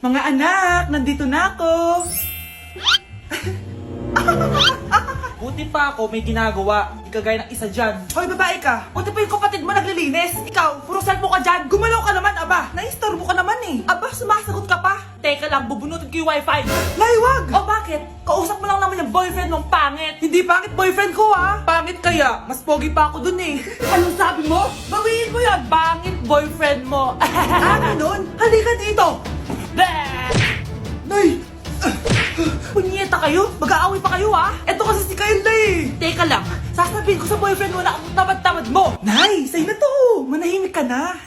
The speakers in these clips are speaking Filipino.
Mga anak, nandito na ako. Buti pa ako may ginagawa. Di kagaya ng isa dyan. Hoy, babae ka. Buti pa yung kapatid mo naglilinis. Ikaw, puro cellphone ka dyan. Gumalaw ka naman, aba. Naistorbo ka naman eh. Aba, sumasagot ka pa. Teka lang, bubunutin ko yung wifi. Nay, wag. O bakit? Kausap mo lang naman yung boyfriend mong pangit. Hindi pangit boyfriend ko ah. Pangit kaya. Mas pogi pa ako dun eh. Anong sabi mo? Bawiin mo yan. Pangit boyfriend mo. Ganun? Halika dito. Nay! Punyeta kayo? Mag-aaway pa kayo ha? Eto kasi si Kyle na eh. Teka lang, sasabihin ko sa boyfriend mo na ang tamad-tamad mo. Nay, sa'yo na to. Manahimik ka na.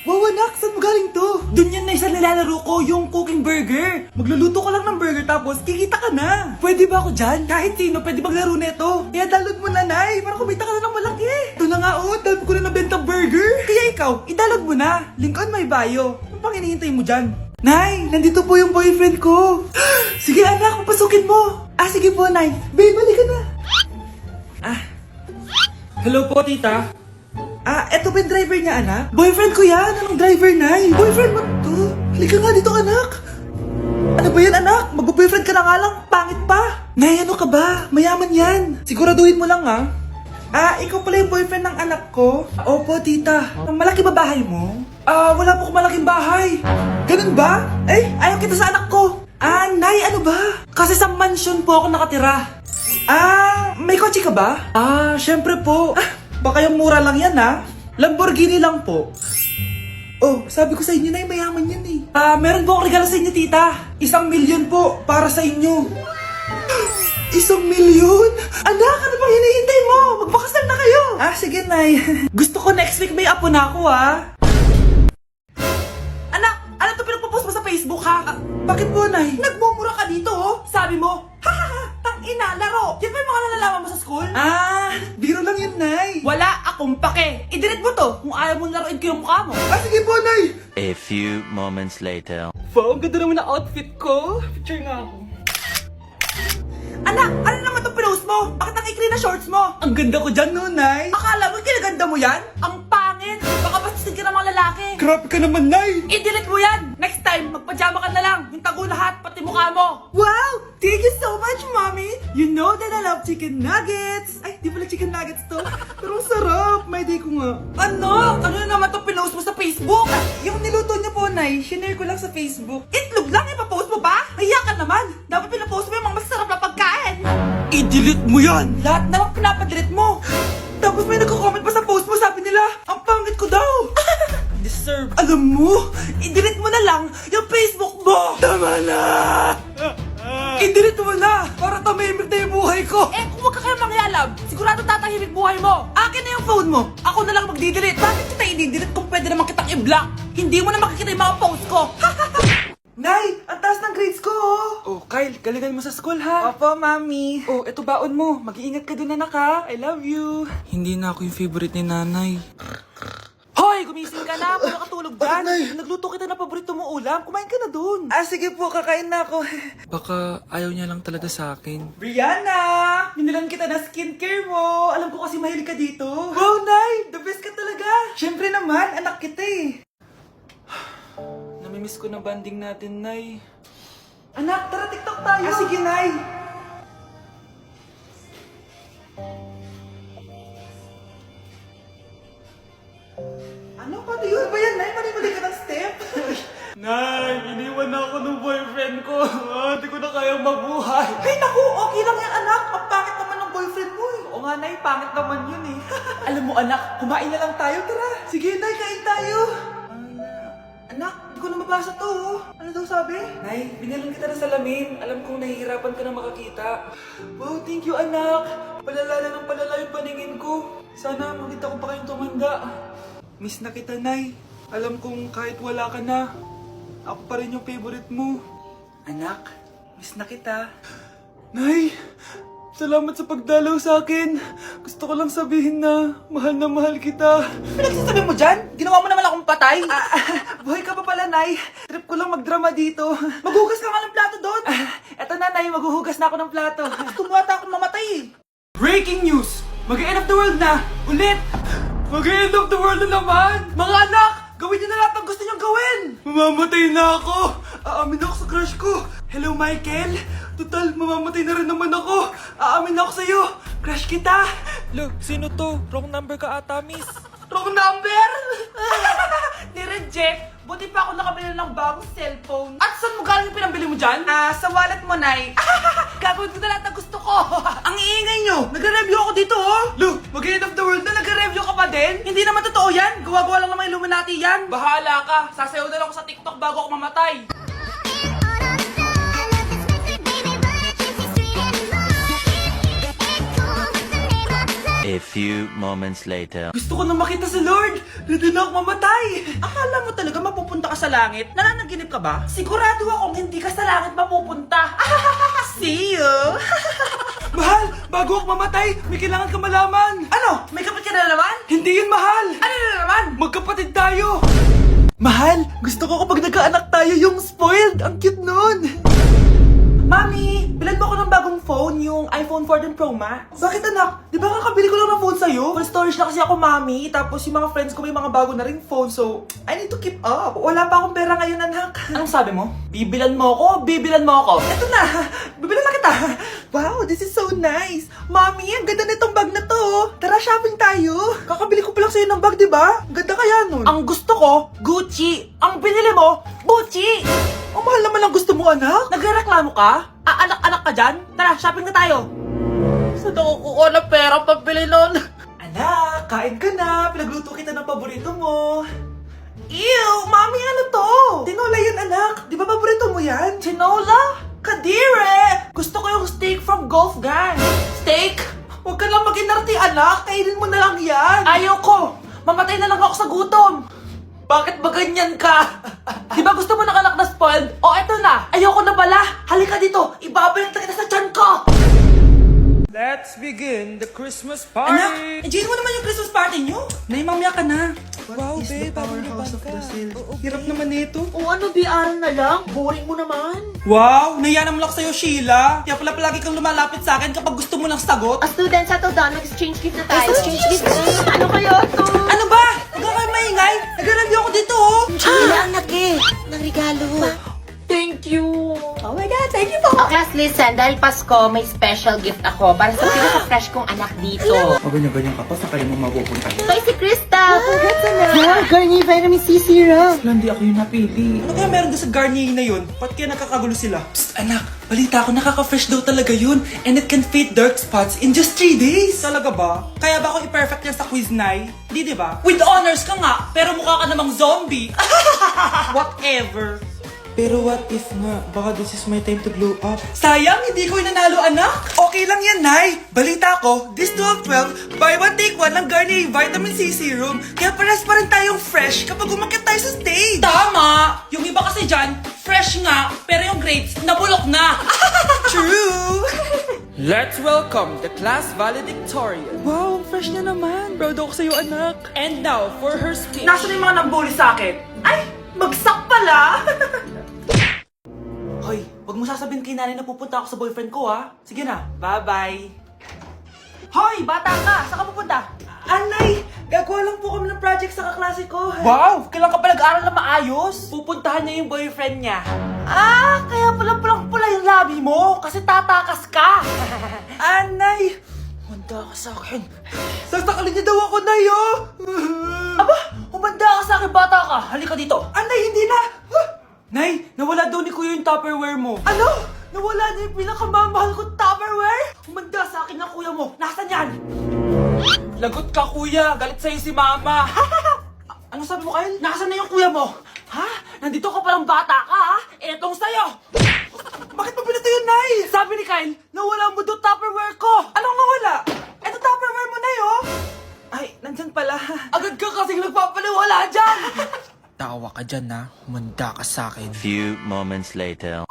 Wow, anak, saan mo galing to? Dun yan na isa nilalaro ko, yung cooking burger. Magluluto ka lang ng burger tapos kikita ka na. Pwede ba ako dyan? Kahit sino pwede maglaro nito. Kaya download mo na, Nay, para kumita ka na ng malaki. Ito na nga oh, dami ko na nabentang burger. Kaya ikaw, i-download mo na. Link on my bio. Ano pang hinihintay mo dyan? Nay, nandito po yung boyfriend ko. Sige anak, papasukin mo. Sige po, Nay. Babe, balik ka na. Hello po, tita. Eto ba yung driver niya, anak? Boyfriend ko yan. Anong driver, Nay? Boyfriend mo to? Halika nga dito, anak. Ano ba yan, anak? Mag-boyfriend ka na nga lang. Pangit pa. Nay, ano ka ba? Mayaman yan. Siguraduhin mo lang, ha? Ikaw pala yung boyfriend ng anak ko? Opo, tita. Malaki ba bahay mo? Wala po akong malaking bahay. Ganun ba? Ayaw kita sa anak ko. Nay, ano ba? Kasi sa mansion po ako nakatira. May kotse ka ba? Syempre po. Baka yung mura lang yan, ha? Lamborghini lang po. Oh, sabi ko sa inyo na mayaman yan eh. Meron po akong regalo sa inyo, tita. 1,000,000 po para sa inyo. 1,000,000? Anak, ano pang hinihintay mo? Magpakasal na kayo. Sige, Nay. Gusto ko next week may apo na ako, ha? Anak, ano to pinagpo-post mo sa Facebook, ha? Bakit po, Nay? Nagmumura ka dito, oh. Sabi mo, tang-ina, laro. Yan ba yung mga nalalaman mo sa school? Biro lang yun, Nay. Wala akong pake. I-delete mo to kung ayaw mo laruin ko yung mukha mo. Sige po, Nay. A few moments later. Wow, ang ganda naman ng outfit ko. Picture nga ako. Anak, ano naman itong pinost mo? Bakit ang ikli na shorts mo? Ang ganda ko dyan, no, Nay. Akala mo kinaganda mo yan? Ang pangit. Baka bastisin ka ng mga lalaki. Grabe ka naman, Nay. I-delete mo yan. Next time, magpajama ka na lang. Yung tago lahat, pati mukha mo. Wow! Thank you so much, Mommy! You know that I love chicken nuggets! Ay, di pala chicken nuggets to. Pero ang sarap! May day ko nga. Ano? Ano na naman itong pinost mo sa Facebook? Yung niluto niya po, Nay, shinare ko lang sa Facebook. Itlog lang, ipapost mo pa? Kaya ka naman. Dapat pinapost mo yung mga masarap na pagkain. I-delete mo yan! Lahat naman pinapadelete mo. Tapos may nagko-comment pa sa post mo, sabi nila, ang pangit ko daw! Deserve. Alam mo, i-delete mo na lang yung Facebook mo! Tama na! I-delete mo na! Para tumimik na yung buhay ko! Eh, kung wag ka kayo mangyalab, sigurado tatahimik buhay mo. Akin na yung phone mo! Ako na lang magdi-delete. Bakit kita i-delete kung pwede naman kitang i-block? Hindi mo na makikita yung mga post ko. Nay, ang taas ng grades ko, oh! Kyle, galingan mo sa school ha. Opo, Mami. Oh, eto baon mo. Mag-iingat ka dun anak ha. I love you. Hindi na ako yung favorite ni Nanay. Hoy, gumising ka na. Puro ka tulog dyan. Nay? Nagluto kita ng paborito mo ulam. Kumain ka na dun. Sige po, kakain na ako. Baka ayaw niya lang talaga sa akin. Brianna! Minilan kita na skincare mo. Alam ko kasi mahilig ka dito. Wow, Nay! The best ka talaga. Siyempre naman, anak kita eh. Namimiss ko na banding natin, Nay. Anak, tara TikTok tayo. Sige, Nay. Ano? Pati yun ba yan, Nay? Mali-mali ka ng step? Nay, iniwan ako ng boyfriend ko. Hindi ko na kayang mabuhay. Ay, naku! Okay lang yan, anak. Ang pangit naman ng boyfriend mo eh. Oo nga, Nay. Pangit naman yun eh. Alam mo, anak, kumain na lang tayo. Tara. Sige, Nay, kain tayo. Anak, hindi ko na mabasa to, oh. Ano daw sabi? Nay, binalan kita ng salamin. Alam kong nahihirapan ka na makakita. Wow, thank you, anak. Palala na ng palala yung paningin ko. Sana makita ko pa kayong tumanda. Miss na kita, Nay. Alam kong kahit wala ka na, ako pa rin yung favorite mo. Anak, miss na kita. Nay, salamat sa pagdalaw sa akin. Gusto ko lang sabihin na mahal kita. Pinagsasabi mo dyan? Ginawa mo naman akong patay? Buhay ka pa pala, Nay. Trip ko lang magdrama dito. Maghugas ka nga ng plato doon. Eto na, Nay. Maghuhugas na ako ng plato. Tumata akong mamatay eh. Breaking news! Mag-end of the world na! Ulit! Mag-end of the world na naman! Mga anak! Gawin niyo na lahat ng gusto niyong gawin! Mamamatay na ako! Aamin ako sa crush ko. Hello, Michael. Total, mamamatay na rin naman ako. Aamin ako sa'yo. Crush kita. Lo, sino to? Wrong number ka ata, miss. Wrong number? Ni-reject. Buti pa ako nakabili ng bagong cellphone. At saan mo galing yung pinambili mo dyan? Sa wallet mo, Nay. Gagawin ko na lahat ng gusto ko. Ang iingay nyo. Nag-review ako dito, oh. Lu, mag-end of the world na nag-review ka pa din? Hindi naman totoo yan. Gawa-gawa lang naman Illuminati yan. Bahala ka. Sasayaw na lang ako sa TikTok bago ako mamatay. A few moments later. Gusto ko na makita si Lord! Ready na ako mamatay! Akala mo talaga mapupunta ka sa langit? Nananaginip ka ba? Sigurado akong hindi ka sa langit mapupunta! See you! Mahal! Bago ako mamatay, may kailangan ka malaman! Ano? May kapatid ka na naman? Hindi yun, Mahal! Ano na naman? Magkapatid tayo! Mahal! Gusto ko kapag nagkaanak tayo yung spoiled! Ang cute nun! Mami, bilan mo ako ng bagong phone, yung iPhone 14 Pro Max. Bakit anak? Di ba kakabili ko lang ng phone sa'yo? Full storage na kasi ako, Mami. Tapos yung mga friends ko may mga bago na ring phone, so I need to keep up. Wala pa akong pera ngayon, anak. Anong sabi mo? Bibilan mo ako? Bibilan mo ako? Eto na, bibilan na kita. Wow, this is so nice. Mami, ang ganda nitong bag na to. Tara, shopping tayo. Kakabili ko pa lang sa'yo ng bag, di ba? Ang ganda kaya nun. Ang gusto ko, Gucci. Ang binili mo, Gucci. Ang mahal naman ang gusto mo, anak. Nagreklamo ka? Anak-anak ka dyan? Tara, shopping na tayo. Saan ako kukuha ng pera pabili nun? Anak, kain ka na. Pinagluto kita ng paborito mo. Ew, Mami, ano to? Tinola yan, anak. Di ba paborito mo yan? Tinola? Kadire! Gusto ko yung steak from Golf Gang. Steak? Huwag ka lang mag-inarti, anak. Kainin mo na lang yan. Ayaw ko. Mamatay na lang ako sa gutom. Bakit ba ganyan ka? Di ba gusto mo ng anak na spoiled? O eto na, ayoko na pala. Halika dito, ibabalik na kita sa tiyan ko. Let's begin the Christmas Anak, party! enjoyin mo naman yung Christmas party nyo. Naimamya ka na. Wow, babe, Powerhouse of Brazil. Hirap naman nito. O ano, BR na lang? Boring mo naman. Wow, nahiya naman ako sa'yo, Sheila. Kaya pala palagi kang lumalapit sa akin kapag gusto mo ng sagot. A student sa Todan, mag-exchange gift na tayo. Exchange gift na? Ano kayo to? Ano ba? Huwag ka kayo maingay. Nag-review ako dito, oh. Sheila, ang laki ng regalo. Thank you. Oh my God, thank you po. Oh, class, listen. Dahil Pasko, may special gift ako para sa pinaka-fresh kong anak dito. O ganyan-ganyan ka pa, sa kanya mo mapupunta. Ito si Krista. Congrats na. Yeah, Garnier Vitamin C Serum. Hindi ako yung napili. Ano kaya meron doon sa Garnier na yun? Ba't kaya nakakagulo sila? Psst, anak, balita ko nakaka-fresh daw talaga yun. And it can fade dark spots in just 3 days. Talaga ba? Kaya ba ako i-perfect yan sa quiz, Nay? Di ba? With honors ka nga, pero mukha ka namang zombie. Whatever. Pero what if nga, baka this is my time to glow up. Sayang, hindi ko nanalo, anak. Okay lang yan, Nay. Balita ko, this 12-12, buy one take one ng Garnier Vitamin C Serum. Kaya pares pa rin tayong fresh kapag umakyat tayo sa stage. Tama! Yung iba kasi dyan, fresh nga, pero yung grades, nabulok na. True! Let's welcome the class valedictorian. Wow, fresh niya naman. Proud ako sa'yo, anak. And now, for her speech. Nasaan yung mga nambuli sa akin? Ay, bagsak pala! Hoy, wag mo sasabihin kay nanay na pupunta ako sa boyfriend ko, ha? Sige na, bye-bye. Hoy, bata ka! Saan ka pupunta? Anay, gagawa lang po kami ng project sa kaklase ko. Wow, kailan ka pa nag-aral na maayos? Pupuntahan niya yung boyfriend niya. Ah, kaya pala pulang-pula yung labi mo kasi tatakas ka. Anay, humanda ka sa akin. Sasakalin niya daw ako, Nay, oh. Aba, humanda ka sa akin, bata ka. Halika dito. Anay, hindi na. Nay, nawala daw ni Kuya yung Tupperware mo. Ano? Nawala na yung pinakamamahal kong Tupperware? Humanda sa akin ng Kuya mo. Nasaan yan? Lagot ka, Kuya. Galit sa'yo si Mama. Ano sabi mo, Kyle? Nasaan na yung Kuya mo? Ha? Nandito ka palang bata ka, ha? Etong sa'yo. Bakit mo pinito yun, Nay? Sabi ni Kyle, nawala mo doon Tupperware ko. Anong nawala? Eto Tupperware mo, Nay, oh. Ay, nandyan pala. Agad ka kasing nagpapaliwala dyan. Tawa ka dyan, ha? Humanda ka sa akin. Few moments later.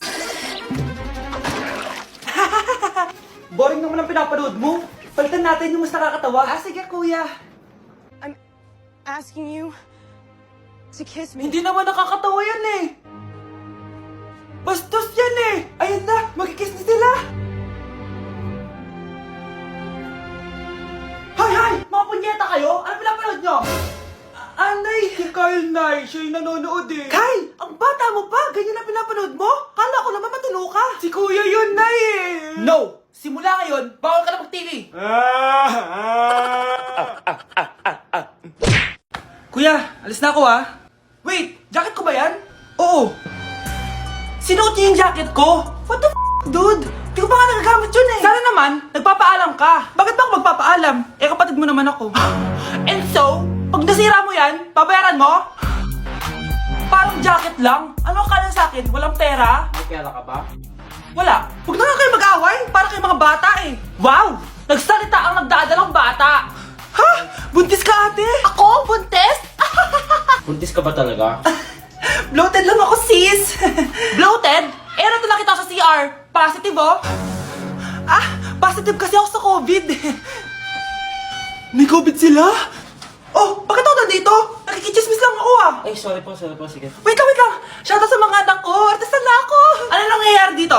Boring naman ang pinapanood mo. Palitan natin yung mas nakakatawa. Ah, sige, Kuya. Asking you to kiss me. Hindi naman nakakatawa yan eh. Bastos yan eh. Ayun na, magkikiss na sila. Hay! Mga punyeta kayo? Ano pinapanood nyo? Anay! Si Kyle, Nay. Siya yung nanonood eh. Kyle! Ang Ang bata mo pa! Ganyan na pinapanood mo? Kala ko naman matino ka! Si Kuya yun, Nay eh! No! Simula ngayon, bawal ka na mag-TV! Kuya, alis na ako ah! Wait! Jacket ko ba yan? Oo! Sinuot niyo yung jacket ko? What the dude? Di ko pa nga nagagamit yun eh! Sana naman, nagpapaalam ka! Bakit ba ako magpapaalam? Eh kapatid mo naman ako. And so, pag nasira mo yan, babayaran mo? Parang jacket lang? Ano akala sa akin? Walang pera? May pera ka ba? Wala. Huwag na nga kayo mag-away. Para kayo mga bata eh. Wow! Nagsalita ang nagdadalang bata. Ha? Buntis ka ate? Ako? Buntis? Buntis ka ba talaga? Bloated lang ako sis. Bloated? Eh ano nakita ko sa CR? Positive oh. Positive kasi ako sa COVID. May COVID sila? Oh, bakit ako nandito? Nakikichismis lang ako ah. Ay, sorry po, sige. Wait lang. Shoutout sa mga anak ko. Artista na ako. Ano nangyayari dito?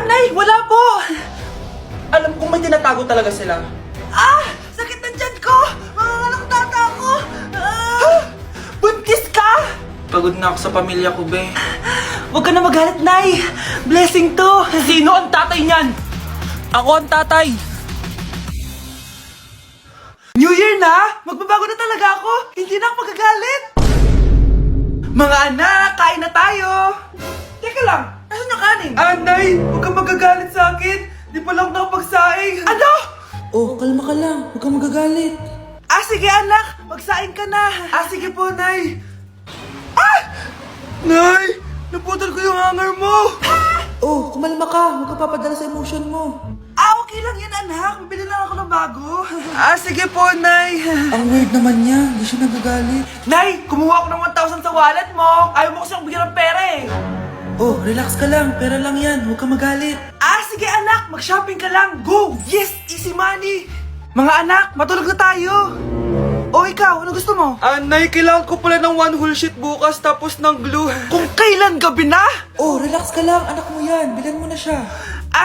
Nay, wala po. Alam kong may tinatago talaga sila. Sakit ng tiyan ko. Mga tata ako. Buntis ka? Pagod na ako sa pamilya ko, be. Huwag ka na magalit, Nay. Blessing to. Sino ang tatay niyan? Ako ang tatay. New Year na! Magbabago na talaga ako! Hindi na ako magagalit! Mga anak, kain na tayo! Teka lang, nasan yung kanin? Nay! Huwag kang magagalit sa akin! Di pa lang nakapagsaing! Ano? Oh, kalma ka lang. Huwag kang magagalit. Sige anak! Magsaing ka na! Sige po, Nay! Nay! Naputol ko yung hanger mo! Oh, kumalma ka. Huwag ka papadala sa emotion mo. Okay lang yan, anak. Bibili lang ako ng bago. Sige po, Nay. Ang weird naman niya. Hindi siya nagagalit. Nay, kumuha ako ng 1,000 sa wallet mo. Ayaw mo kasi akong bigyan ng pera eh. Oh, relax ka lang. Pera lang yan. Huwag ka magalit. Sige anak. Mag-shopping ka lang. Go! Yes! Easy money! Mga anak, matulog na tayo. Ikaw, ano gusto mo? Nay, kailangan ko pala ng one whole sheet bukas tapos ng glue. Kung kailan gabi na? Relax ka lang. Anak mo yan. Bilan mo na siya.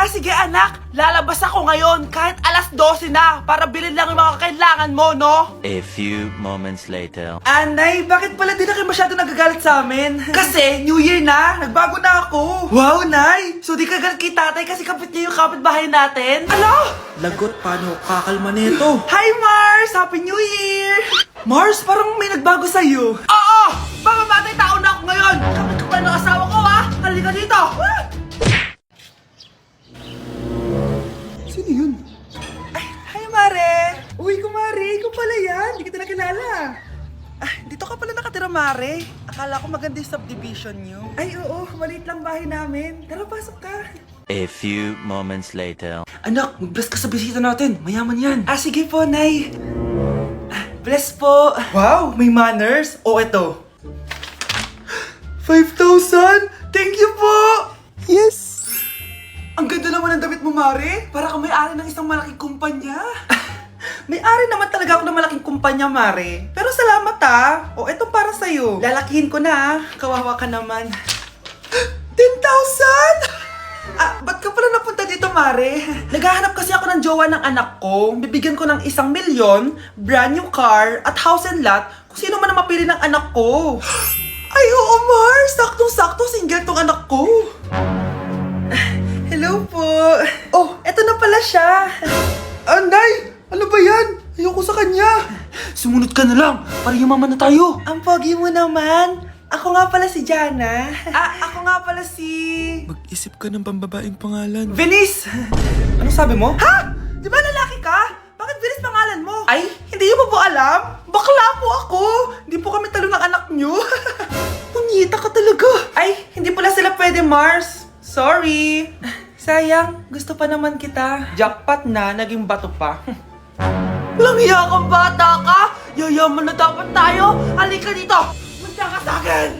Sige anak, lalabas ako ngayon kahit alas 12 na para bilhin lang yung mga kailangan mo, no? A few moments later. Nay, bakit pala di na kayo masyado nagagalit sa amin? Kasi, New Year na, nagbago na ako. Wow, Nay! So di ka galit kay tatay kasi kapit niya yung kapitbahay natin? Ano? Lagot, paano kakalma nito? Hi, Mars! Happy New Year! Mars, parang may nagbago sa'yo. Oo! Mamamatay tao na ako ngayon! Kapit ko pa ng asawa ko, ha? Halika dito! Sino yun? Hi, Mare! Uy, kumare, ikaw pala yan. Hindi kita nakilala. Dito ka pala nakatira, Mare. Akala ko maganda yung subdivision nyo. Oo, maliit lang bahay namin. Tara, pasok ka. A few moments later. Anak, mag-bless ka sa bisita natin. Mayaman yan. Sige po, Nay. Bless po. Wow, may manners. Eto. 5,000? Thank you po! Yes! Ang ganda naman ng damit mo, Mare. Para kang may-ari ng isang malaking kumpanya. May-ari naman talaga ako ng malaking kumpanya, Mare. Pero salamat eto para sa'yo. Lalakihin ko na Kawawa ka naman. 10,000? Ba't ka pala napunta dito, Mare? Naghahanap kasi ako ng jowa ng anak ko. Bibigyan ko ng 1 milyon, brand new car, at house and lot kung sino man ang mapili ng anak ko. Ay, oo, Mar! Saktong-sakto, single tong anak ko. Hello po. Eto na pala siya. Nay! Ano ba yan? Ayoko sa kanya. Sumunod ka na lang para yumaman na tayo. Ang pogi mo naman. Ako nga pala si Jana. Ako nga pala si... Mag-isip ka ng pambabaeng pangalan. Venice! Anong sabi mo? Ha? Di ba lalaki ka? Bakit Venice pangalan mo? Ay, hindi mo po alam? Bakla po ako. Hindi po kami talo ng anak nyo. Punyita ka talaga. Ay, hindi pala sila pwede, Mars. Sorry. Sayang, gusto pa naman kita. Jackpot na, naging bato pa. Walang hiya kang bata ka! Yayaman na dapat tayo! Halika dito! Punta ka sa akin!